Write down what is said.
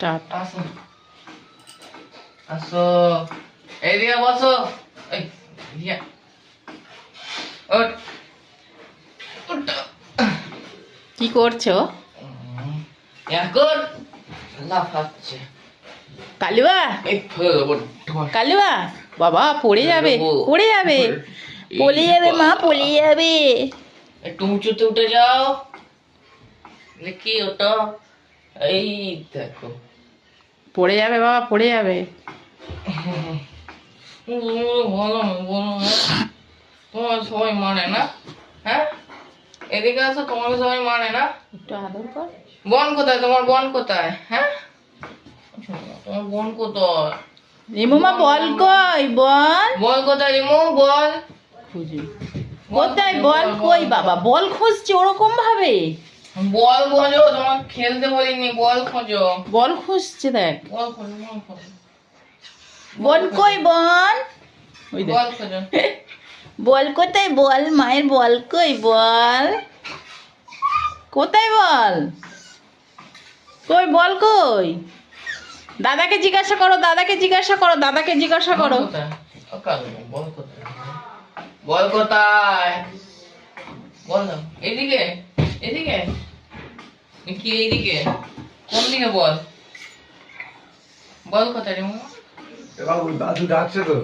Start. আসো আসো, এইদিকে বসো। এই রিয়া, ওঠ ওঠ। কি করছো? এখন লাফাচ্ছে। কালুয়া, এই ফেলবো ঢোস। কালুয়া, বাবা পড়ে যাবে, পড়ে যাবে, পড়ে যাবে মা, পড়ে যাবে। একটু উঁচুতে উঠে যাও। কি ওটা? এই দেখো, পড়ে যাবে বাবা, পড়ে যাবে। বলো বলো, তোমার সবাই মানে না? হ্যাঁ, এদিকে আসো, তোমাকে সবাই মানে না? একটু আদর কর। বোন কোথায়? তোমার বোন কোথায়? হ্যাঁ, তোমার বোন কোথায়? রিমুমা বল কই, বল বল কোথায় রিমু? বল খুঁজি। কোথায় বল কই বাবা, বল খুঁজছে ওরকম ভাবে। বল খোঁজো, তোমার খেলতে বলিনি, বল খোঁজো। বল খুঁজছে দেখ। বল খোঁজো, বল খোঁজো। বল কই বল, ওই দেখ। বল খোঁজো। বল কোথায়, বল মায়ের বল কই, বল কোথায়, বল কই, বল কই। দাদাকে জিজ্ঞাসা করো, দাদাকে জিজ্ঞাসা করো, দাদাকে জিজ্ঞাসা করো। বল কোথায়? ও কালু, বল কোথায়? বল কোথায়? বল দাও। এদিকে, এদিকে, কি এইদিকে? কোন দিকে বল? বল কোথায় রিমু? বাবু দাদু ডাকছে তো।